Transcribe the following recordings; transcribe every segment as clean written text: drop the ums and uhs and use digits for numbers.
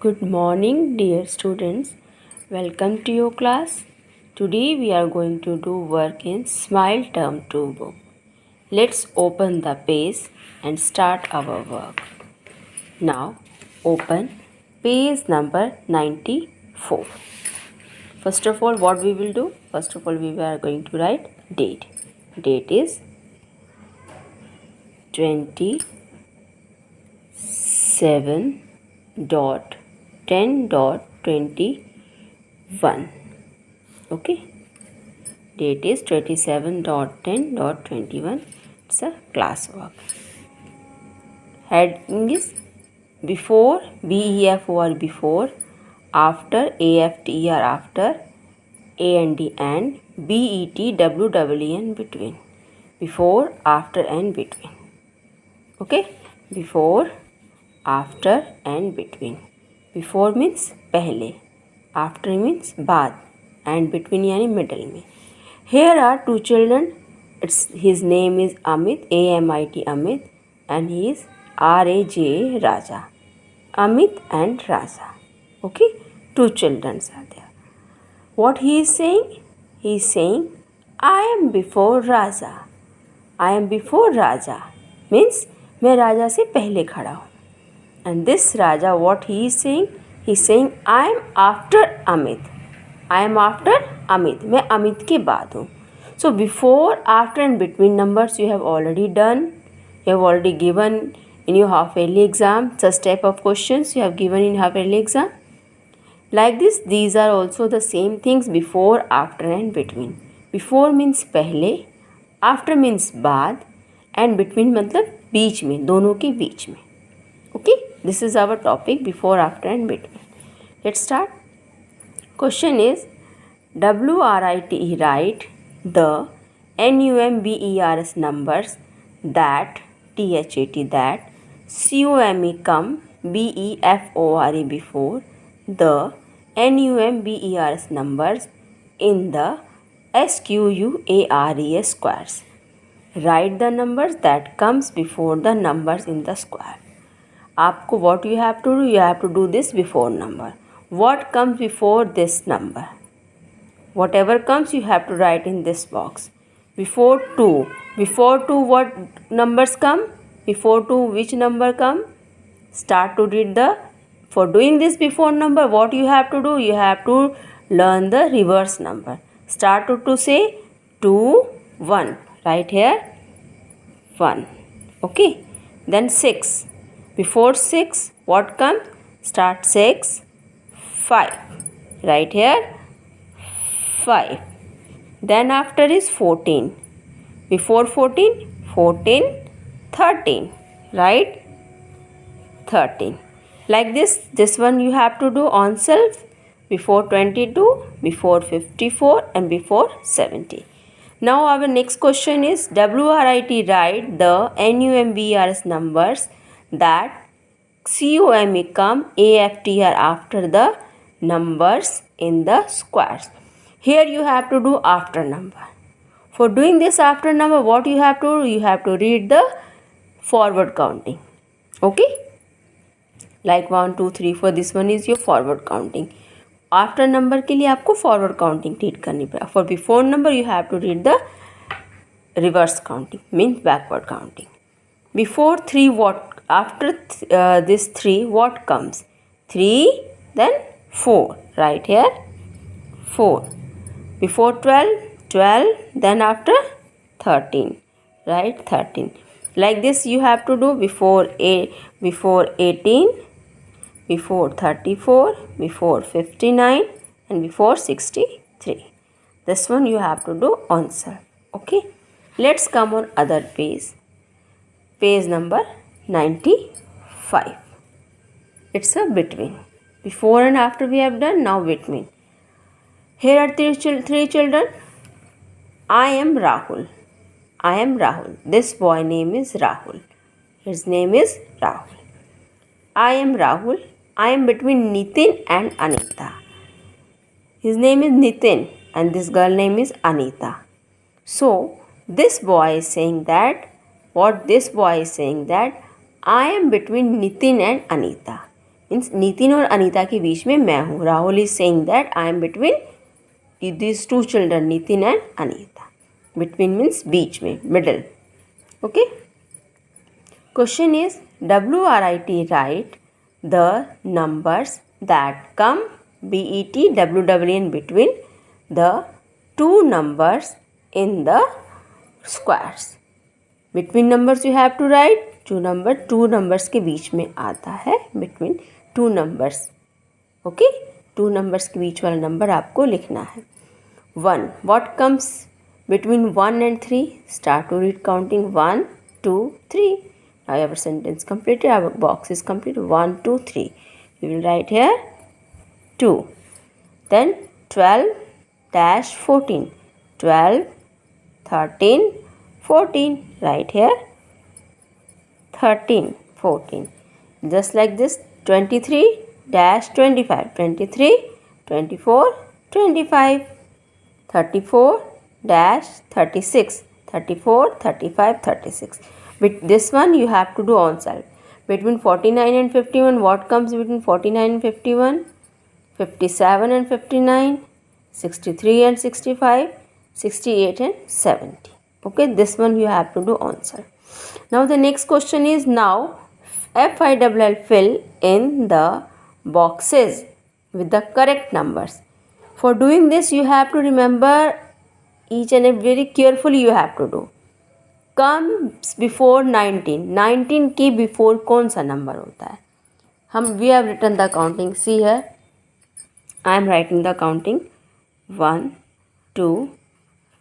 Good morning, dear students. Welcome to your class. Today we are going to do work in Smile Term 2 book. Let's open the page and start our work. Now, open page number 94. First of all, what we will do? First of all, we are going to write date. Date is 27.10.21. Okay, date is 27.10.21. It's a class work. Heading is before, BEFOR before, after, AFTER after, AND and, BETWEEN between. Before, after and between. Okay, before, after and between. Before means पहले, after means बाद, and between यानी middle में. Here are two children. His name is Amit, AMIT Amit, and he is RAJA Raja. Amit and Raja. Okay, two children are there. What he is saying? He is saying, I am before Raja. I am before Raja means मैं राजा से पहले खड़ा हूँ. And this Raja, what he is saying? He is saying, I am after Amit. I am after Amit. मैं अमित के बाद हूँ. So before, after and between numbers you have already done. You have already given in your half yearly exam. Such type of questions you have given in half yearly exam. Like this, these are also the same things, before, after and between. Before means पहले, after means बाद, and between मतलब बीच में, दोनों के बीच में. Okay, this is our topic, before, after and between. Let's start. Question is, WRITE write the NUMBERS numbers that, THAT that, COME come, BEFORE before, the NUMBERS numbers in the SQUARES squares. Write the numbers that comes before the numbers in the square. आपको what you have to do? You have to do this before number. What comes before this number? Whatever comes you have to write in this box. Before 2. Before 2 what numbers come? Before 2 which number come? Start to read the. For doing this before number, what you have to do? You have to learn the reverse number. Start to say 2, 1. Right here 1. Okay. Then 6. Before 6 what comes? Start 6, 5. Right here 5. Then after is 14. Before 14, 14, 13. Right? 13. Like this one you have to do on self. Before 22, before 54 and before 70. Now our next question is, WRIT write the NUMBERS numbers that COME come AFTR after the numbers in the squares. Here you have to do after number. For doing this after number, what you have to do? You have to read the forward counting. Okay, like 1 2 3 4. This one is your forward counting. After number के लिए आपको forward counting read करनी पड़ेगा. For before number you have to read the reverse counting, means backward counting. Before 3 what? After this 3 what comes? 3, then 4. Right here 4. Before 12, 12. Then after 13. Right, 13. Like this you have to do. Before 18, before 34, before 59 and before 63. This one you have to do on self. Okay, let's come on other page. Page number 95. It's a between. Before and after we have done. Now between. Here are three children. I am Rahul. I am Rahul. This boy name is Rahul. His name is Rahul. I am Rahul. I am between Nitin and Anita. His name is Nitin and this girl name is Anita. So this boy is saying that, what this boy is saying that I am between Nitin and Anita. Means Nitin और अनीता के बीच में मैं हूँ. Rahul is saying that I am between these two children, Nitin and Anita. Between means बीच में, middle. Okay. Question is WRIT write the numbers that come BETWWN between the two numbers in the squares. Between numbers you have to write जो number two numbers के बीच में आता है, between two numbers. Okay. Two numbers के बीच वाला number आपको लिखना है. 1. What comes between 1 and 3? Start to read counting. 1 2 3. Now your sentence completed, our box is complete. 1 2 3. We will write here 2. Then 12-14. 12 13 14. Write here 13 14. Just like this. 23-25. 23 24 25. 34-36. 34 35 36. With this one you have to do on solve. Between 49 and 51, what comes between 49 and 51? 57 and 59, 63 and 65, 68 and 70. Okay, this one you have to do on solve. Now the next question is, now FILL fill in the boxes with the correct numbers. For doing this you have to remember each and every, very carefully you have to do. Comes before 19. 19 के before कौन सा number होता है? we have written the counting. See here, I am writing the counting. 1 2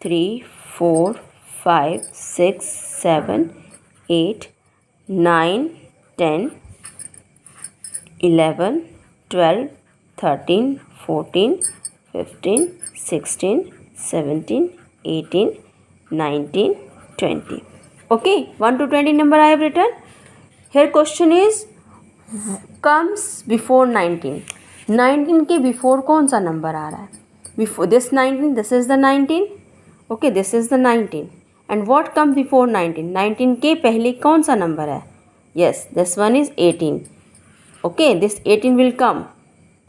3 4 5 6 7 8 9 10 11 12 13 14 15 16 17 18 19 20. Okay, 1 to 20 number I have written. Here question is, comes before 19. 19 के before कौन सा number आ रहा है? Before this 19, this is the 19. Okay, this is the 19. And what comes before 19? 19 के पहले कौन सा number है? Yes, this one is 18. Okay, this 18 will come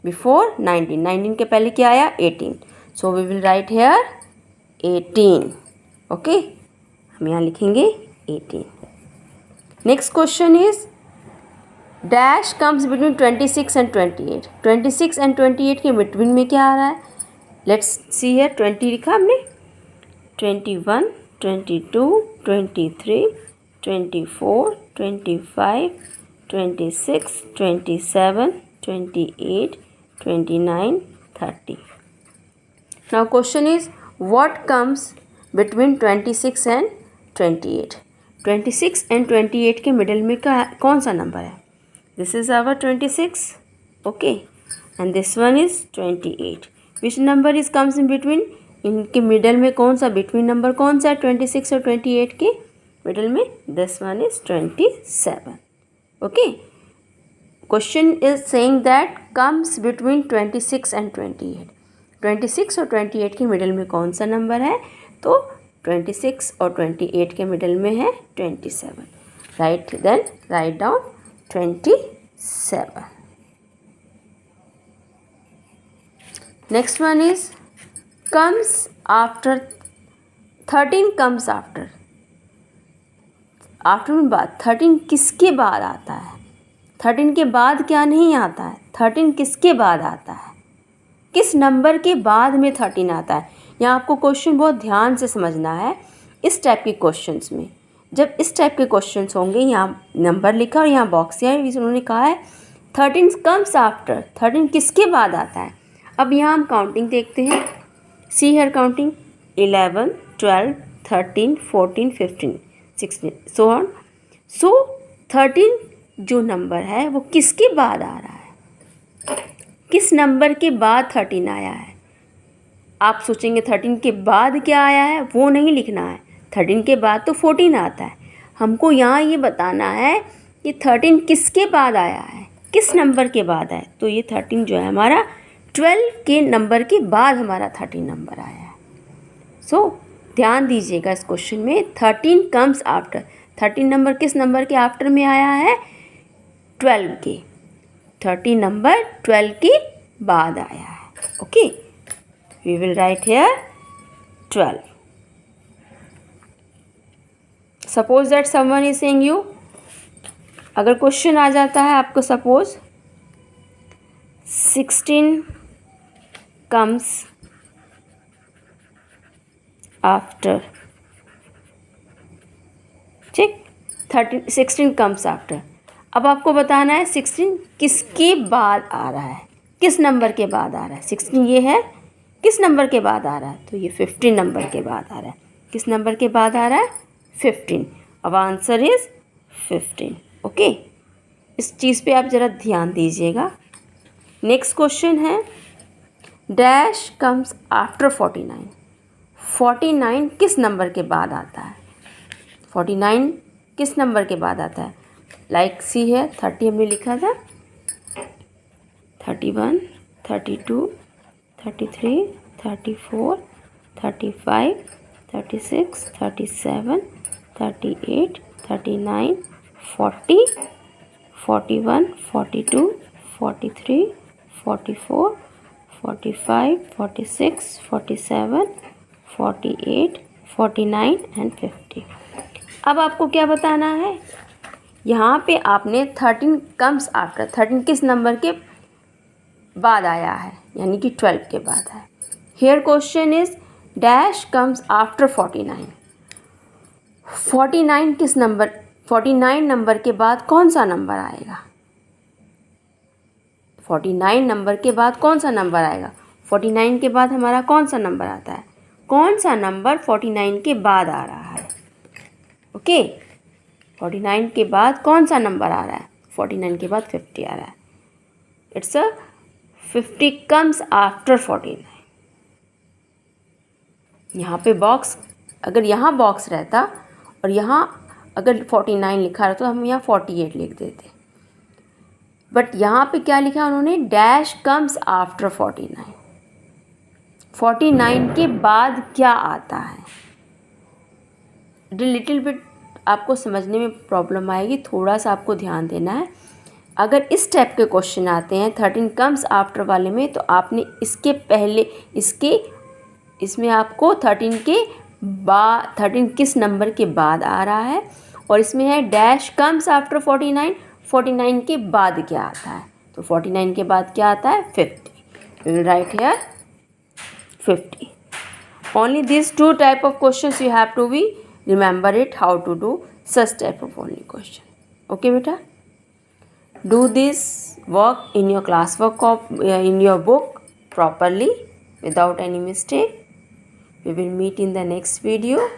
before 19. 19 के पहले क्या आया? 18. So we will write here 18. Okay, हम यहाँ लिखेंगे 18. Next question is, dash comes between 26 and 28. 26 and 28 के between में क्या आ रहा है? Let's see here. 20 लिखा हमने. 21 22 23 24 25 26 27 28 29 30. Now question is, what comes between 26 and 28? 26 and 28 के मिडल में कौन सा नंबर है? This is our 26. Okay, and this one is 28. Which number is comes in between? इनके मिडल में कौन सा between नंबर कौन सा है? 26 और 28 के मिडल में this one is 27. Okay, question is saying that comes between 26 and 28. 26 और 28 के मिडल में कौन सा नंबर है? तो 26 और 28 के मिडल में है 27. Right, then write down 27. Next one is, comes after 13 comes after. After में बाद 13 किसके बाद आता है? 13 के बाद क्या नहीं आता है? 13 किसके बाद आता है? किस नंबर के बाद में 13 आता है? यहाँ आपको क्वेश्चन बहुत ध्यान से समझना है. इस टाइप के क्वेश्चंस में, जब इस टाइप के क्वेश्चंस होंगे, यहाँ नंबर लिखा और यहाँ बॉक्स है, उन्होंने कहा है 13 कम्स आफ्टर. 13 किसके बाद आता है? अब यहाँ हम काउंटिंग देखते हैं. See here counting 11 12 13 14 15 16 so on. So 13 जो नंबर है वो किसके बाद आ रहा है? किस नंबर के बाद 13 आया है? आप सोचेंगे 13 के बाद क्या आया है, वो नहीं लिखना है. 13 के बाद तो 14 आता है. हमको यहाँ ये बताना है कि 13 किसके बाद आया है, किस नंबर के बाद आया. तो ये 13 जो है हमारा 12 के नंबर के बाद हमारा 13 नंबर आया है. सो ध्यान दीजिएगा इस क्वेश्चन में. 13 कम्स आफ्टर. 13 नंबर किस नंबर के आफ्टर में आया है? 12 के. 30 नंबर 12 के बाद आया है. Okay, we will write here 12. Suppose that someone is saying you, अगर क्वेश्चन आ जाता है आपको, सपोज 16 comes after, ठीक, 16 comes after. अब आपको बताना है 16 किसके बाद आ रहा है, किस नंबर के बाद आ रहा है. 16 ये है, किस नंबर के बाद आ रहा है, तो ये 15 नंबर के बाद आ रहा है. किस नंबर के बाद आ रहा है, 15. अब आंसर इज 15. ओके, इस चीज़ पे आप ज़रा ध्यान दीजिएगा. नेक्स्ट क्वेश्चन है, डैश कम्स आफ्टर 49. 49 किस नंबर के बाद आता है, 49 किस नंबर के बाद आता है. लाइक सी है, 30 हमने लिखा था, 31, 32, 33, 34, 35, 36, 37, 38, 39, 40, 41, 42, 43, 44, 45, 46, 47, 48, 49 एंड 50. अब आपको क्या बताना है, यहाँ पे आपने 13 कम्स आफ्टर, 13 किस नंबर के बाद आया है, यानी कि 12 के बाद है. Here question is dash comes after 49. 49 किस नंबर, 49 नंबर के बाद कौन सा नंबर आएगा, 49 नंबर के बाद कौन सा नंबर आएगा. 49 के बाद हमारा कौन सा नंबर आता है, कौन सा नंबर 49 के बाद आ रहा है. ओके, 49 के बाद कौन सा नंबर आ रहा है, 49 के बाद 50 आ रहा है. It's a 50 comes after 49. यहाँ पे बॉक्स, अगर यहाँ बॉक्स रहता और यहाँ अगर 49 लिखा रहता तो हम यहाँ 48 लिख देते. बट यहाँ पे क्या लिखा उन्होंने, डैश कम्स आफ्टर 49. 49 के बाद क्या आता है. लिटिल बिट आपको समझने में प्रॉब्लम आएगी, थोड़ा सा आपको ध्यान देना है. अगर इस टाइप के क्वेश्चन आते हैं 13 कम्स आफ्टर वाले में, तो आपने इसके पहले इसमें आपको 13 के बाद, 13 किस नंबर के बाद आ रहा है, और इसमें है डैश कम्स आफ्टर 49. 49 के बाद क्या आता है, तो 49 के बाद क्या आता है, 50. We will write here 50. Only these two type of questions you have to be remember it, how to do such type of only question. Okay beta, do this work in your classwork in your book properly without any mistake. We will meet in the next video.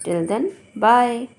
Till then, bye.